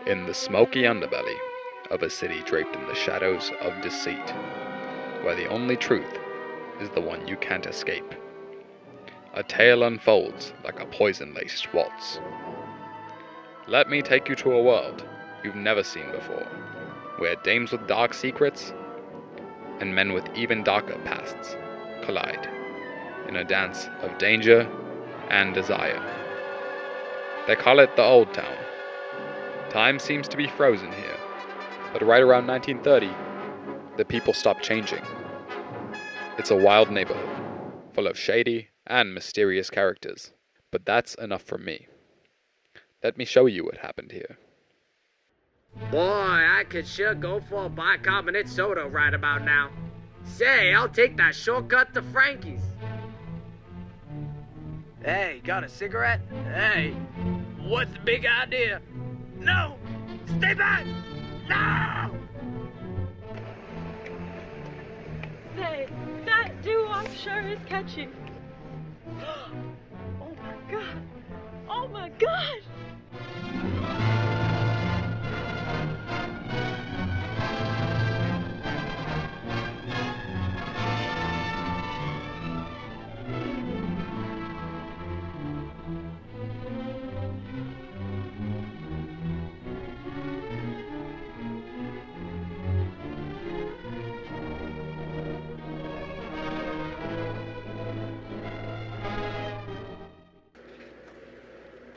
In the smoky underbelly of a city draped in the shadows of deceit, where the only truth is the one you can't escape, a tale unfolds like a poison-laced waltz. Let me take you to a world you've never seen before, where dames with dark secrets and men with even darker pasts collide in a dance of danger and desire. They call it the Old Town. Time seems to be frozen here, but right around 1930, the people stopped changing. It's a wild neighborhood, full of shady and mysterious characters, but that's enough for me. Let me show you what happened here. Boy, I could sure go for a bicarbonate soda right about now. Say, I'll take that shortcut to Frankie's. Hey, got a cigarette? Hey, what's the big idea? No! Stay back! No! Say, that doo-wop sure is catchy. Oh my god! Oh my god!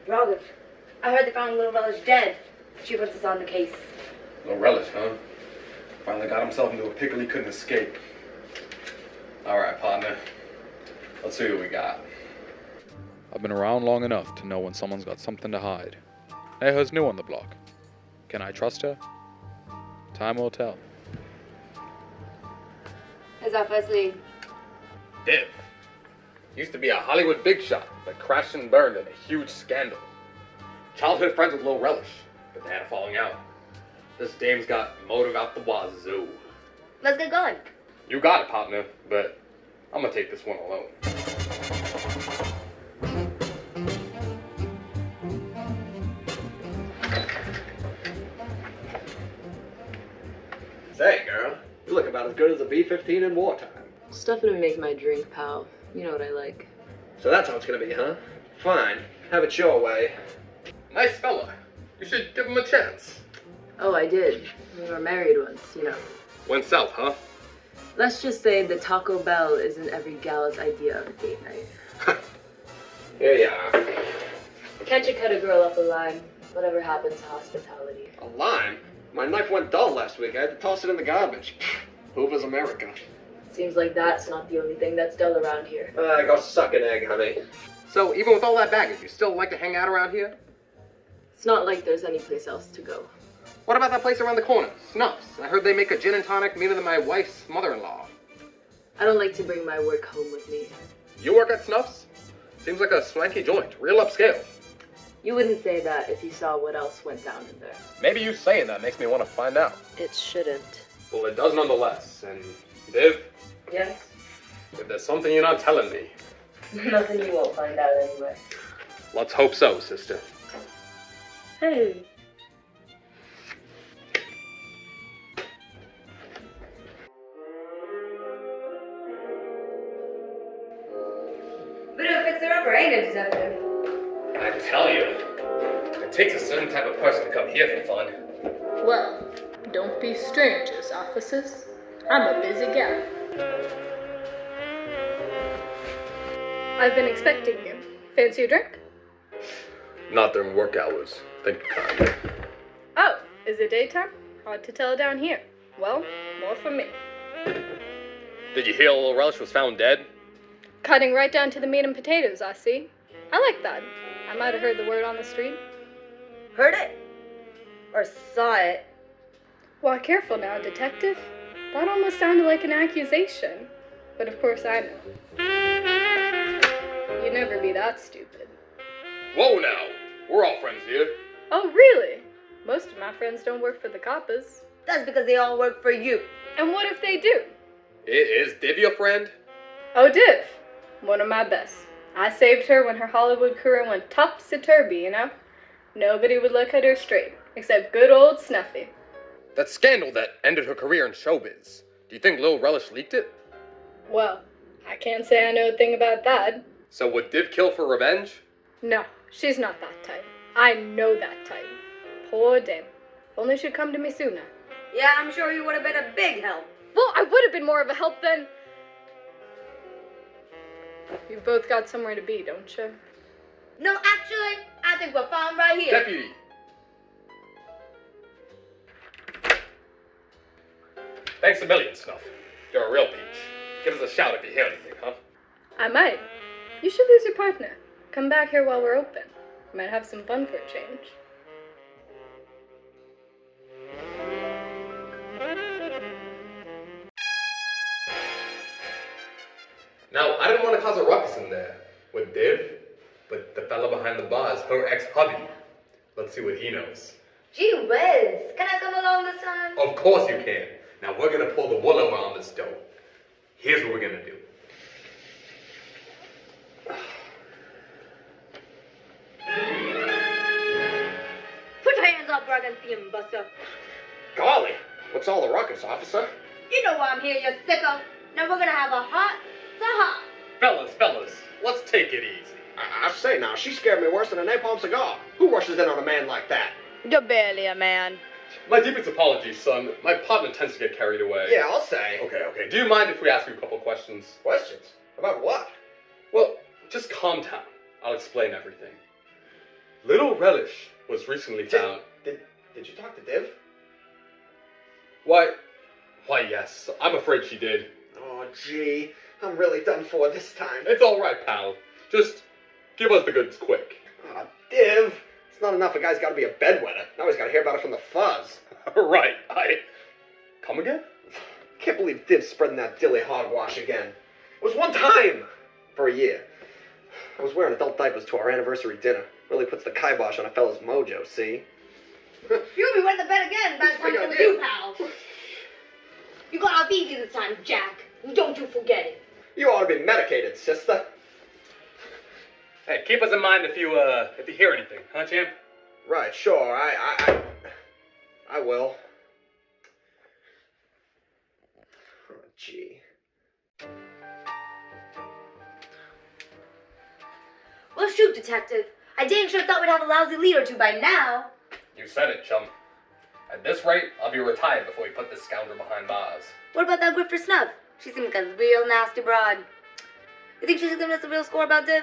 Ronald, I heard they found Lil Relish dead. She puts us on the case. Lil Relish, huh? Finally got himself into a pickle he couldn't escape. Alright, partner. Let's see what we got. I've been around long enough to know when someone's got something to hide. Neha's new on the block. Can I trust her? Time will tell. Is our first lead? Div. Used to be a Hollywood big shot, but crashed and burned in a huge scandal. Childhood friends with Lil Relish, but they had a falling out. This dame's got motive out the wazoo. Let's get going. You got it, partner, but I'm gonna take this one alone. Say, girl, you look about as good as a B-15 in wartime. Stuff would make my drink, pal. You know what I like. So that's how it's gonna be, huh? Fine. Have it your way. Nice fella. You should give him a chance. Oh, I did. We were married once, you know. Went south, huh? Let's just say the Taco Bell isn't every gal's idea of a date night. Here you are. Can't you cut a girl up a lime? Whatever happened to hospitality? A lime? My knife went dull last week. I had to toss it in the garbage. Hoover's America. Seems like that's not the only thing that's dull around here. Go suck an egg, honey. So even with all that baggage, you still like to hang out around here? It's not like there's any place else to go. What about that place around the corner, Snuff's? I heard they make a gin and tonic meaner than my wife's mother-in-law. I don't like to bring my work home with me. You work at Snuff's? Seems like a swanky joint, real upscale. You wouldn't say that if you saw what else went down in there. Maybe you saying that makes me want to find out. It shouldn't. Well, it does nonetheless, and Viv, Yes? if there's something you're not telling me, Nothing you won't find out anyway. let's hope so, sister. Hey. Bit of a fixer-upper, ain't it, detective? I tell you, it takes a certain type of person to come here for fun. Well, don't be strangers, officers. I'm a busy gal. I've been expecting you. Fancy a drink? Not during work hours. Thank you kindly. Oh, is it daytime? Hard to tell down here. Well, more for me. Did you hear Lil Relish was found dead? Cutting right down to the meat and potatoes, I see. I like that. I might have heard the word on the street. Heard it? Or saw it? Why, careful now, detective. That almost sounded like an accusation. But of course I know. You'd never be that stupid. Whoa now! We're all friends here. Oh, really? Most of my friends don't work for the coppers. That's because they all work for you. And what if they do? Is Div your friend? Oh, Div. One of my best. I saved her when her Hollywood career went topsy-turvy, you know? Nobody would look at her straight. Except good old Snuffy. That scandal that ended her career in showbiz. Do you think Lil Relish leaked it? Well, I can't say I know a thing about that. So would Div kill for revenge? No, she's not that type. I know that type. Poor Div. If only she'd come to me sooner. Yeah, I'm sure you would have been a big help. Well, I would have been more of a help then. You've both got somewhere to be, don't you? No, actually, I think we're found right here. Deputy! Thanks a million, Snuff. You're a real peach. Give us a shout if you hear anything, huh? I might. You should lose your partner. Come back here while we're open. We might have some fun for a change. Now, I didn't want to cause a ruckus in there with Div, but the fella behind the bar is her ex-hubby. Let's see what he knows. Gee whiz, can I come along this time? Of course you can. Now we're gonna pull the wool over on this dough. Here's what we're gonna do. Put your hands up where I can see him, Buster. Golly, what's all the ruckus, officer? You know why I'm here, you sicko. Now we're gonna have a hot to hot. Fellas, let's take it easy. I say now, she scared me worse than a napalm cigar. Who rushes in on a man like that? You're barely a man. My deepest apologies, son. My partner tends to get carried away. Yeah, I'll say. Okay. Do you mind if we ask you a couple questions? Questions? About what? Well, just calm down. I'll explain everything. Little Relish was recently found... Did you talk to Div? Why, yes. I'm afraid she did. Oh, gee. I'm really done for this time. It's all right, pal. Just give us the goods quick. Aw, Div. It's not enough a guy's gotta be a bedwetter. Now he's gotta hear about it from the fuzz. Right. Come again? Can't believe Div's spreading that dilly hogwash again. It was one time! For a year. I was wearing adult diapers to our anniversary dinner. Really puts the kibosh on a fella's mojo, see? You'll be wet the bed again by the time I'm with you, pal. You got off easy this time, Jack. Don't you forget it. You ought to be medicated, sister. Hey, keep us in mind if you hear anything, huh, champ? Right, sure. I will. Oh, gee. Well, shoot, detective. I dang sure thought we'd have a lousy lead or two by now. You said it, chum. At this rate, I'll be retired before we put this scoundrel behind bars. What about that grifter Snuff? She seems like a real nasty broad. You think she's giving us a real score about Div?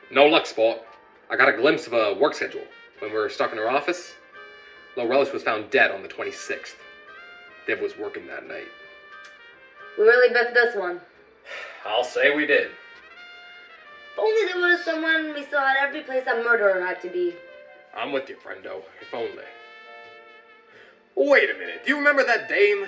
No luck, sport. I got a glimpse of a work schedule. When we were stuck in her office, Lil Relish was found dead on the 26th. Div was working that night. We really biffed this one. I'll say we did. If only there was someone we saw at every place a murderer had to be. I'm with you, friendo. If only. Wait a minute. Do you remember that dame?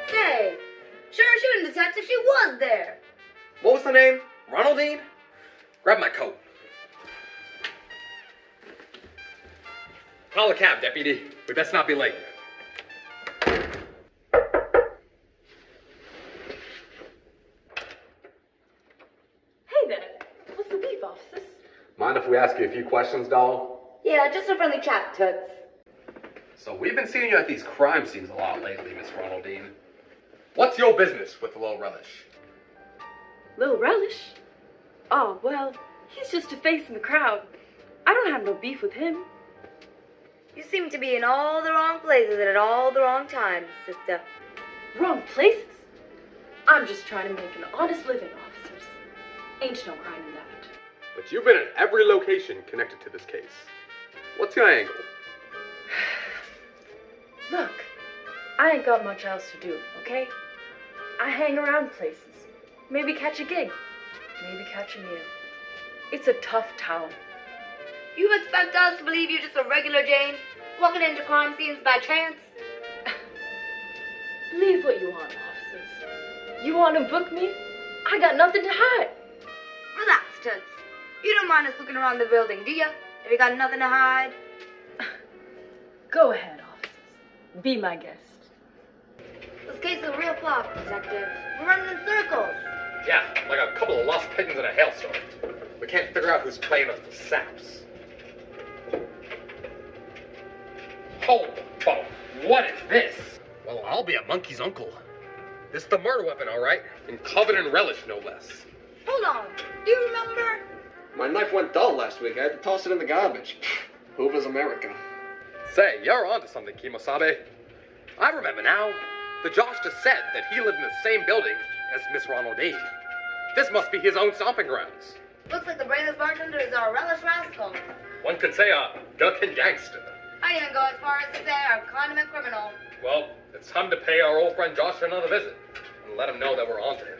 Say, sure shooting, detective, she was there. What was the name? Ronaldine? Grab my coat. Call a cab, deputy. We best not be late. Hey there. What's the beef, officers? Mind if we ask you a few questions, doll? Yeah, just a friendly chat, Toots. So we've been seeing you at these crime scenes a lot lately, Miss Ronaldine. What's your business with the Lil Relish? Lil Relish? Oh, well, he's just a face in the crowd. I don't have no beef with him. You seem to be in all the wrong places and at all the wrong times, sister. Wrong places? I'm just trying to make an honest living, officers. Ain't no crime in that. But you've been at every location connected to this case. What's your angle? Look, I ain't got much else to do, okay? I hang around places. Maybe catch a gig. Maybe catch a meal. It's a tough town. You expect us to believe you're just a regular Jane, walking into crime scenes by chance? Believe what you want, officers. You want to book me? I got nothing to hide. Relax, Toots. You don't mind us looking around the building, do ya? If you got nothing to hide. Go ahead, officers. Be my guest. This case is a real flop, Detective. We're running in circles. Yeah, like a couple of lost pigeons in a hailstorm. We can't figure out who's playing us the saps. Hold the phone. What is this? Well, I'll be a monkey's uncle. This is the murder weapon, all right? In Covenant Relish, no less. Hold on. Do you remember? My knife went dull last week. I had to toss it in the garbage. Hoover's America. Say, you're onto something, Kimosabe. I remember now. The Joshster said that he lived in the same building as Miss Ronald. This must be his own stomping grounds. Looks like the brainless bartender is our relish rascal. One could say a gherkin gangster. I even go as far as to say our condiment criminal. Well, it's time to pay our old friend Joshster another visit and let him know that we're onto him.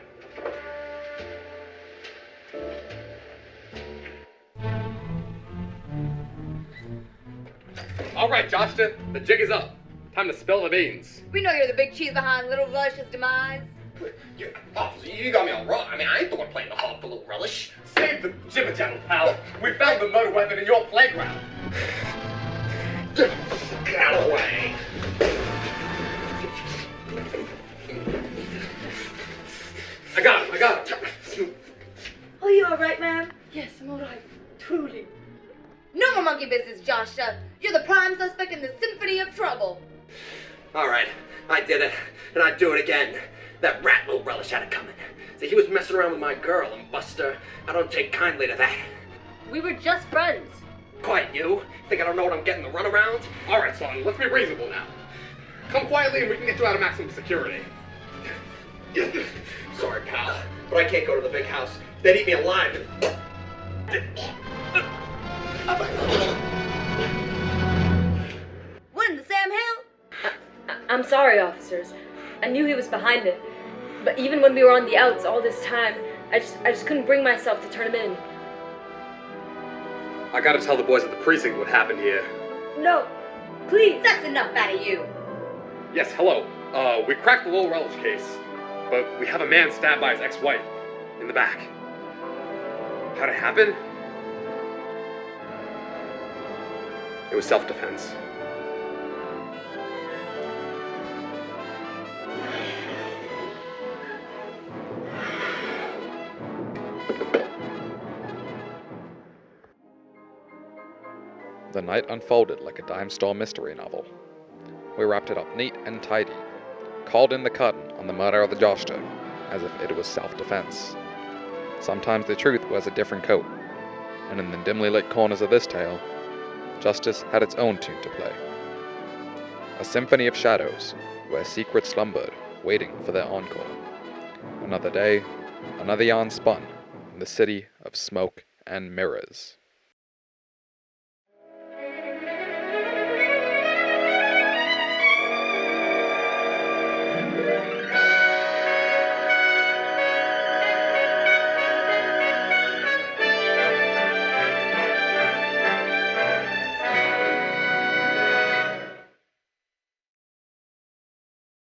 All right, Joshster, the jig is up. Time to spill the beans. We know you're the big cheese behind Little Relish's demise. Officer, you got me all wrong. I mean, I ain't the one playing the harp for Little Relish. Save the jibber jabber, pal. We found the murder weapon in your playground. Get out of the way. I got him. Are you alright, ma'am? Yes, I'm alright. Truly. No more monkey business, Joshua. You're the prime suspect in the symphony of trouble. All right, I did it, and I'd do it again. That rat Lil Relish had it coming. See, he was messing around with my girl, and Buster, I don't take kindly to that. We were just friends. Quiet, you. Think I don't know what I'm getting the runaround? All right, son, let's be reasonable now. Come quietly and we can get you out of maximum security. Sorry, pal, but I can't go to the big house. They'd eat me alive. What in the Sam Hill? I'm sorry, officers. I knew he was behind it. But even when we were on the outs all this time, I just couldn't bring myself to turn him in. I gotta tell the boys at the precinct what happened here. No, please. That's enough out of you. Yes, hello. We cracked the Lil Relish case, but we have a man stabbed by his ex-wife in the back. How'd it happen? It was self-defense. The night unfolded like a dime store mystery novel. We wrapped it up neat and tidy, called in the curtain on the murder of the Joshster, as if it was self-defense. Sometimes the truth wears a different coat, and in the dimly lit corners of this tale, justice had its own tune to play. A symphony of shadows, where secrets slumbered, waiting for their encore. Another day, another yarn spun, in the city of smoke and mirrors.